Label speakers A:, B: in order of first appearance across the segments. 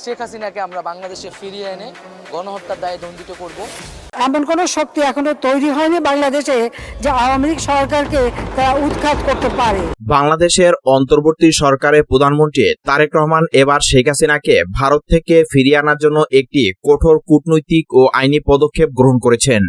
A: শেখ হাসিনাকে আমরা বাংলাদেশে ফিরিয়ে এনে গণহত্যার দায়ে দণ্ডিত করব।
B: এমন কোনো শক্তি এখনো তৈরি হয়নি বাংলাদেশে যে আওয়ামী লীগ সরকারকে তারা উৎখাত করতে পারে।
C: বাংলাদেশের অন্তর্বর্তী সরকারের প্রধানমন্ত্রী তারেক রহমান এবার শেখ হাসিনাকে ভারত থেকে ফিরিয়ে আনার জন্য একটি কঠোর কূটনৈতিক ও আইনি পদক্ষেপ গ্রহণ করেছেন।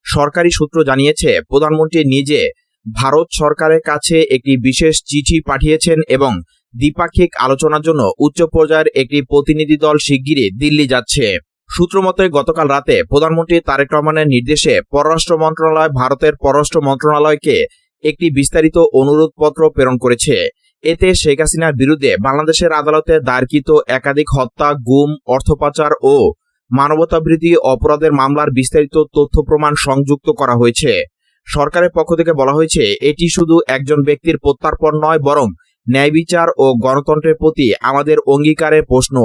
C: সরকারি সূত্র জানিয়েছে, প্রধানমন্ত্রী নিজে ভারত সরকারের কাছে একটি বিশেষ চিঠি পাঠিয়েছেন এবং দ্বিপাক্ষিক আলোচনার জন্য উচ্চ পর্যায়ের একটি প্রতিনিধি দল শিগগিরই দিল্লি যাচ্ছে। সূত্র মতে গতকাল রাতে প্রধানমন্ত্রী তারেক রহমানের নির্দেশে পররাষ্ট্র মন্ত্রণালয় ভারতের পররাষ্ট্র মন্ত্রণালয়কে একটি বিস্তারিত অনুরোধপত্র প্রেরণ করেছে। এতে শেখ হাসিনার বিরুদ্ধে বাংলাদেশের আদালতে দায়েরকৃত একাধিক হত্যা, গুম, অর্থ পাচার ও মানবতাবিরোধী অপরাধের মামলার বিস্তারিত তথ্য প্রমাণ সংযুক্ত করা হয়েছে। সরকারের পক্ষ থেকে বলা হয়েছে, এটি শুধু একজন ব্যক্তির প্রত্যর্পণ নয়, বরং ন্যায় বিচার ও গণতন্ত্রের প্রতি আমাদের অঙ্গীকারের প্রশ্ন।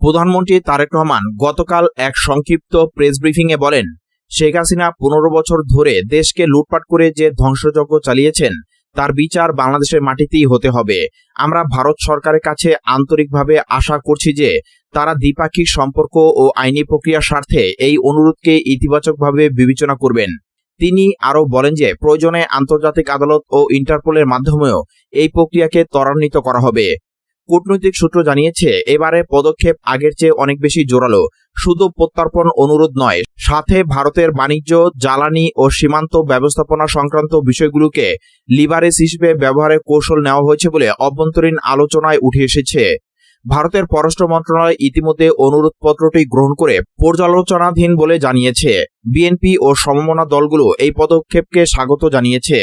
C: প্রধানমন্ত্রী তারেক রহমান গতকাল এক সংক্ষিপ্ত প্রেস ব্রিফিংয়ে বলেন, শেখ হাসিনা 15 বছর ধরে দেশকে লুটপাট করে যে ধ্বংসযজ্ঞ চালিয়েছেন তার বিচার বাংলাদেশের মাটিতেই হতে হবে। আমরা ভারত সরকারের কাছে আন্তরিকভাবে আশা করছি যে তারা দ্বিপাক্ষিক সম্পর্ক ও আইনি প্রক্রিয়ার স্বার্থে এই অনুরোধকে ইতিবাচকভাবে বিবেচনা করবেন। তিনি আরও বলেন যে প্রয়োজনে আন্তর্জাতিক আদালত ও ইন্টারপোলের মাধ্যমেও এই প্রক্রিয়াকে ত্বরান্বিত করা হবে। কূটনৈতিক সূত্র জানিয়েছে, এবারে পদক্ষেপ আগের চেয়ে অনেক বেশি জোরালো। শুধু প্রত্যর্পণ অনুরোধ নয়, সাথে ভারতের বাণিজ্য, জ্বালানি ও সীমান্ত ব্যবস্থাপনা সংক্রান্ত বিষয়গুলোকে লিভারেজ হিসেবে ব্যবহারের কৌশল নেওয়া হয়েছে বলে অভ্যন্তরীণ আলোচনায় উঠে এসেছে। ভারতের পররাষ্ট্র মন্ত্রণালয় ইতিমধ্যে অনুরোধপত্রটি গ্রহণ করে পর্যালোচনাধীন বলে জানিয়েছে। বিএনপি ও সমমনা দলগুলো এই পদক্ষেপকে স্বাগত জানিয়েছে।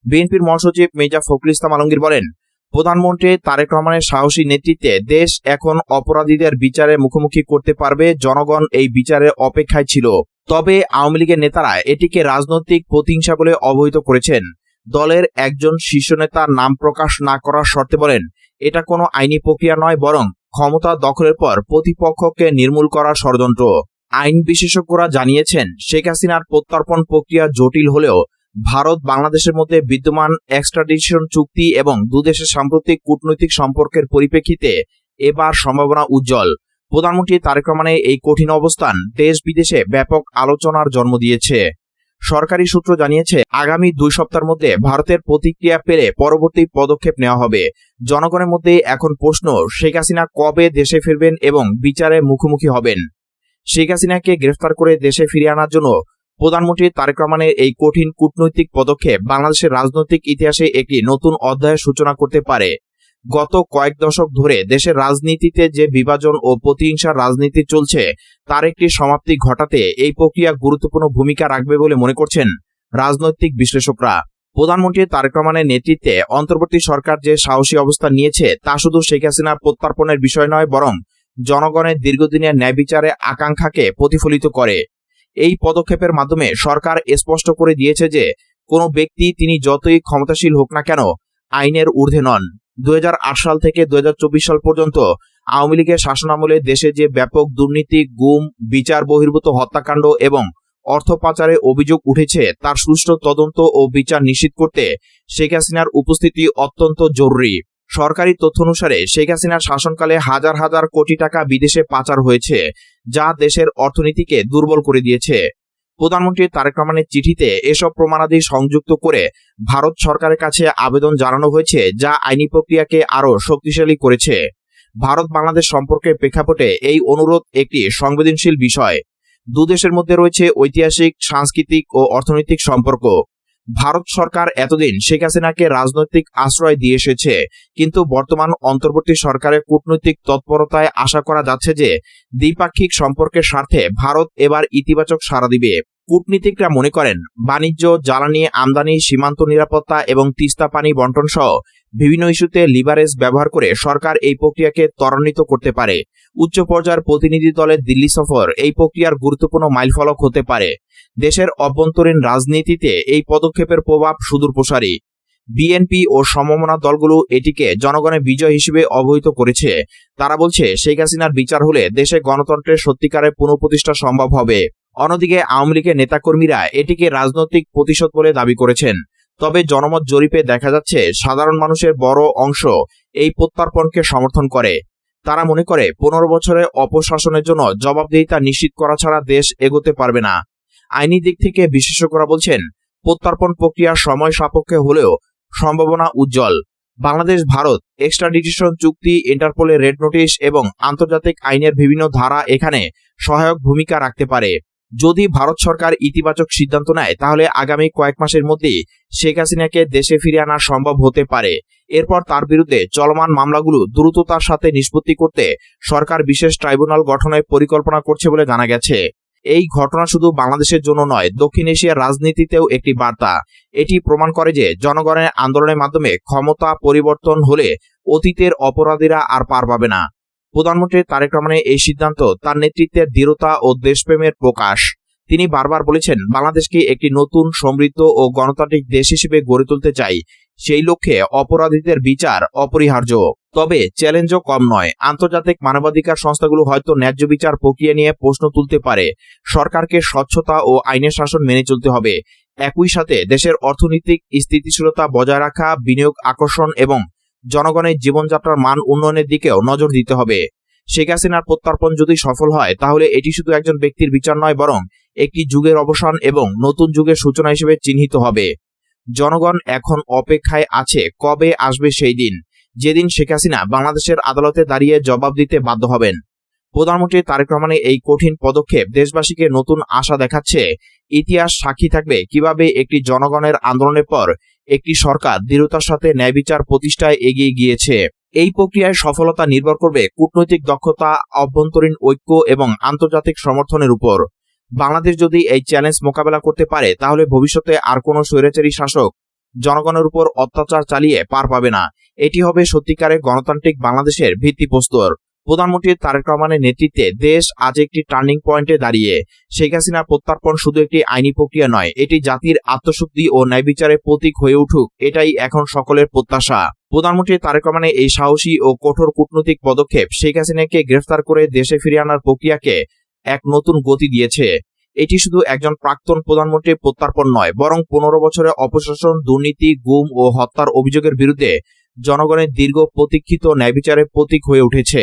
C: বিএনপির মহাসচিব মির্জা ফখরুল ইসলাম আলমগীর বলেন, প্রধানমন্ত্রী তারেক রহমানের সাহসী নেতৃত্বে দেশ এখন অপরাধীদের বিচারের মুখোমুখি করতে পারবে। জনগণ এই বিচারের অপেক্ষায় ছিল। তবে আওয়ামী লীগের নেতারা এটিকে রাজনৈতিক প্রতিহিংসা বলে অবহিত করেছেন। দলের একজন শীর্ষ নেতা নাম প্রকাশ না করার শর্তে বলেন, এটা কোনো আইনি প্রক্রিয়া নয়, বরং ক্ষমতা দখলের পর প্রতিপক্ষকে নির্মূল করার ষড়যন্ত্র। আইন বিশেষজ্ঞরা জানিয়েছেন, শেখ হাসিনার প্রত্যর্পণ প্রক্রিয়া জটিল হলেও ভারত বাংলাদেশের মধ্যে বিদ্যমান এক্সট্রাডিশন চুক্তি এবং দুদেশের সাম্প্রতিক কূটনৈতিক সম্পর্কের পরিপ্রেক্ষিতে এবার সম্ভাবনা উজ্জ্বল। প্রধানমন্ত্রী তারেক রহমানের এই কঠিন অবস্থান দেশ বিদেশে ব্যাপক আলোচনার জন্ম দিয়েছে। সরকারি সূত্র জানিয়েছে, আগামী 2 সপ্তাহের মধ্যে ভারতের প্রতিক্রিয়া পেলে পরবর্তী পদক্ষেপ নেওয়া হবে। জনগণের মধ্যে এখন প্রশ্ন, শেখ হাসিনা কবে দেশে ফিরবেন এবং বিচারের মুখোমুখি হবেন। শেখ হাসিনাকে গ্রেফতার করে দেশে ফিরিয়ে আনার জন্য প্রধানমন্ত্রী তারেক রহমানের এই কঠিন কূটনৈতিক পদক্ষেপ বাংলাদেশের রাজনৈতিক ইতিহাসে একটি নতুন অধ্যায়ের সূচনা করতে পারে। গত কয়েক দশক ধরে দেশের রাজনীতিতে যে বিভাজন ও প্রতিহিংসার রাজনীতি চলছে তার একটি সমাপ্তি ঘটাতে এই প্রক্রিয়া গুরুত্বপূর্ণ ভূমিকা রাখবে বলে মনে করছেন রাজনৈতিক বিশ্লেষকরা। প্রধানমন্ত্রী তারেক রহমানের নেতৃত্বে অন্তর্বর্তী সরকার যে সাহসী অবস্থান নিয়েছে তা শুধু শেখ হাসিনার প্রত্যর্পণের বিষয় নয়, বরং জনগণের দীর্ঘদিনের ন্যায় বিচারে আকাঙ্ক্ষাকে প্রতিফলিত করে। এই পদক্ষেপের মাধ্যমে সরকার স্পষ্ট করে দিয়েছে যে কোনো ব্যক্তি, তিনি যতই ক্ষমতাশীল হোক না কেন, আইনের ঊর্ধ্বে নন। 2008 সাল থেকে 2024 সাল পর্যন্ত আওয়ামী লীগের শাসনামলে দেশে যে ব্যাপক দুর্নীতি, গুম, বিচার বহির্ভূত হত্যাকাণ্ড এবং অর্থ পাচারের অভিযোগ উঠেছে তার সুষ্ঠু তদন্ত ও বিচার নিশ্চিত করতে শেখ হাসিনার উপস্থিতি অত্যন্ত জরুরি। সরকারি তথ্য অনুসারে শেখ হাসিনার শাসনকালে হাজার হাজার কোটি টাকা বিদেশে পাচার হয়েছে, যা দেশের অর্থনীতিকে দুর্বল করে দিয়েছে। প্রধানমন্ত্রী তারেক রহমানের চিঠিতে এসব প্রমাণাদি সংযুক্ত করে ভারত সরকারের কাছে আবেদন জানানো হয়েছে, যা আইনি প্রক্রিয়াকে আরও শক্তিশালী করেছে। ভারত বাংলাদেশ সম্পর্কের প্রেক্ষাপটে এই অনুরোধ একটি সংবেদনশীল বিষয়। দুদেশের মধ্যে রয়েছে ঐতিহাসিক, সাংস্কৃতিক ও অর্থনৈতিক সম্পর্ক। ভারত সরকার এতদিন শেখ হাসিনাকে রাজনৈতিক আশ্রয় দিয়ে এসেছে, কিন্তু বর্তমান অন্তর্বর্তী সরকারের কূটনৈতিক তৎপরতায় আশা করা যাচ্ছে যে দ্বিপাক্ষিক সম্পর্কের স্বার্থে ভারত এবার ইতিবাচক সাড়া দিবে। কূটনীতিকরা মনে করেন, বাণিজ্য, জ্বালানি আমদানি, সীমান্ত নিরাপত্তা এবং তিস্তা পানি বন্টন সহ বিভিন্ন ইস্যুতে লিভারেজ ব্যবহার করে সরকার এই প্রক্রিয়াকে ত্বরান্বিত করতে পারে। উচ্চ পর্যায়ের প্রতিনিধি দলের দিল্লি সফর এই প্রক্রিয়ার গুরুত্বপূর্ণ মাইলফলক হতে পারে। দেশের অভ্যন্তরীণ রাজনীতিতে এই পদক্ষেপের প্রভাব সুদূরপ্রসারী। বিএনপি ও সমমনা দলগুলো এটিকে জনগণের বিজয় হিসেবে অবহিত করেছে। তারা বলছে, শেখ হাসিনার বিচার হলে দেশে গণতন্ত্রের সত্যিকারের পুনঃপ্রতিষ্ঠা সম্ভব হবে। অন্যদিকে আওয়ামী লীগের নেতাকর্মীরা এটিকে রাজনৈতিক প্রতিশোধ বলে দাবি করেছেন। তবে জনমত জরিপে দেখা যাচ্ছে সাধারণ মানুষের বড় অংশ এই প্রত্যর্পণকে সমর্থন করে। তারা মনে করে 15 বছরে অপশাসনের জন্য জবাবদিহিতা নিশ্চিত করা ছাড়া দেশ এগোতে পারবে না। আইনি দিক থেকে বিশেষজ্ঞরা বলছেন, প্রত্যর্পণ প্রক্রিয়া সময় সাপেক্ষ হলেও সম্ভাবনা উজ্জ্বল। বাংলাদেশ ভারত এক্সট্রাডিশন চুক্তি, ইন্টারপোলের রেড নোটিশ এবং আন্তর্জাতিক আইনের বিভিন্ন ধারা এখানে সহায়ক ভূমিকা রাখতে পারে। যদি ভারত সরকার ইতিবাচক সিদ্ধান্ত নেয় তাহলে আগামী কয়েক মাসের মধ্যেই শেখ হাসিনাকে দেশে ফিরিয়ে আনা সম্ভব হতে পারে। এরপর তার বিরুদ্ধে চলমান মামলাগুলো দ্রুততার সাথে নিষ্পত্তি করতে সরকার বিশেষ ট্রাইব্যুনাল গঠনের পরিকল্পনা করছে বলে জানা গেছে। এই ঘটনা শুধু বাংলাদেশের জন্য নয়, দক্ষিণ এশিয়ার রাজনীতিতেও একটি বার্তা। এটি প্রমাণ করে যে জনগণের আন্দোলনের মাধ্যমে ক্ষমতা পরিবর্তন হলে অতীতের অপরাধীরা আর পার পাবে না। প্রধানমন্ত্রী তারেক রহমানের এই সিদ্ধান্ত তার নেতৃত্বের দৃঢ়তা ও দেশপ্রেমের প্রকাশ। তিনি বারবার বলেছেন, বাংলাদেশকে একটি নতুন, সমৃদ্ধ ও গণতান্ত্রিক দেশ হিসেবে গড়ে তুলতে চাই। সেই লক্ষ্যে অপরাধীদের বিচার অপরিহার্য। তবে চ্যালেঞ্জও কম নয়। আন্তর্জাতিক মানবাধিকার সংস্থাগুলো হয়তো ন্যায্য বিচার প্রক্রিয়া নিয়ে প্রশ্ন তুলতে পারে। সরকারকে স্বচ্ছতা ও আইনের শাসন মেনে চলতে হবে। একই সাথে দেশের অর্থনৈতিক স্থিতিশীলতা বজায় রাখা, বিনিয়োগ আকর্ষণ এবং জনগণের জীবনযাত্রার মান উন্নয়নের দিকেও নজর দিতে হবে। শেখ হাসিনার প্রত্যর্পণ যদি সফল হয় তাহলে এটি শুধু একজন ব্যক্তির বিচার নয়, বরং একটি যুগের অবসান এবং নতুন যুগের সূচনা হিসেবে চিহ্নিত হবে। জনগণ এখন অপেক্ষায় আছে কবে আসবে সেই দিন, যেদিন শেখ হাসিনা বাংলাদেশের আদালতে দাঁড়িয়ে জবাব দিতে বাধ্য হবেন। প্রধানমন্ত্রী তারেক রহমানের এই কঠিন পদক্ষেপ দেশবাসীকে নতুন আশা দেখাচ্ছে। ইতিহাস সাক্ষী থাকবে কিভাবে একটি জনগণের আন্দোলনের পর একটি সরকার দৃঢ়তার সাথে ন্যায় বিচার প্রতিষ্ঠায় এগিয়ে গিয়েছে। এই প্রক্রিয়ায় সফলতা নির্ভর করবে কূটনৈতিক দক্ষতা, অভ্যন্তরীণ ঐক্য এবং আন্তর্জাতিক সমর্থনের উপর। বাংলাদেশ যদি এই চ্যালেঞ্জ মোকাবেলা করতে পারে তাহলে ভবিষ্যতে আর কোনো স্বৈরাচারী শাসক জনগণের উপর অত্যাচার চালিয়ে পার পাবে না। এটি হবে সত্যিকারের গণতান্ত্রিক বাংলাদেশের ভিত্তিপ্রস্তর। প্রধানমন্ত্রী তারেক রহমানের নেতৃত্বে দেশ আজ একটি টার্নিং পয়েন্টে দাঁড়িয়ে। শেখ হাসিনার প্রত্যর্পণ শুধু একটি আইনি প্রক্রিয়া নয়, এটি জাতির আত্মশুদ্ধি ও ন্যায় বিচারের প্রতীক হয়ে উঠুক, এটাই এখন সকলের প্রত্যাশা। প্রধানমন্ত্রী তারেক রহমানের এই সাহসী ও কঠোর কূটনৈতিক পদক্ষেপ শেখ হাসিনাকে গ্রেফতার করে দেশে ফিরিয়ে আনার প্রক্রিয়াকে এক নতুন গতি দিয়েছে। এটি শুধু একজন প্রাক্তন প্রধানমন্ত্রীর প্রত্যর্পণ নয়, বরং 15 বছরের অপশাসন, দুর্নীতি, গুম ও হত্যার অভিযোগের বিরুদ্ধে জনগণের দীর্ঘ প্রতীক্ষিত ন্যায় বিচারের প্রতীক হয়ে উঠেছে।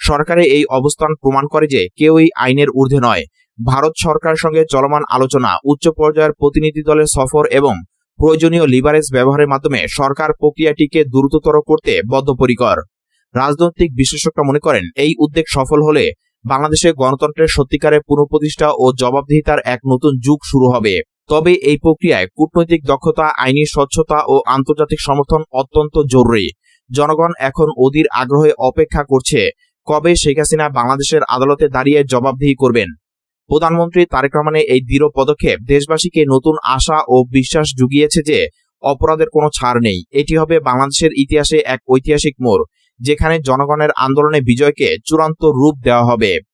C: সরকারের এই অবস্থান প্রমাণ করে যে কেউই আইনের ঊর্ধ্বে নয়। ভারত সরকারের সঙ্গে চলমান আলোচনা, উচ্চ পর্যায়ের প্রতিনিধি দলের সফর এবং প্রয়োজনীয় লিভারেজ ব্যবহারের মাধ্যমে সরকার প্রক্রিয়াটিকে দ্রুততর করতে বদ্ধপরিকর। রাজনৈতিক বিশ্লেষকরা মনে করেন, এই উদ্যোগ সফল হলে বাংলাদেশে গণতন্ত্রের সত্যিকারের পুনঃপ্রতিষ্ঠা ও জবাবদিহিতার এক নতুন যুগ শুরু হবে। তবে এই প্রক্রিয়ায় কূটনৈতিক দক্ষতা, আইনি স্বচ্ছতা ও আন্তর্জাতিক সমর্থন অত্যন্ত জরুরি। জনগণ এখন অধীর আগ্রহে অপেক্ষা করছে কবে শেখ হাসিনা বাংলাদেশের আদালতে দাঁড়িয়ে জবাবদিহি করবেন। প্রধানমন্ত্রী তারেক রহমানের এই দৃঢ় পদক্ষেপ দেশবাসীকে নতুন আশা ও বিশ্বাস জুগিয়েছে যে অপরাধের কোনো ছাড় নেই। এটি হবে বাংলাদেশের ইতিহাসে এক ঐতিহাসিক মোড়, যেখানে জনগণের আন্দোলনে বিজয়কে চূড়ান্ত রূপ দেওয়া হবে।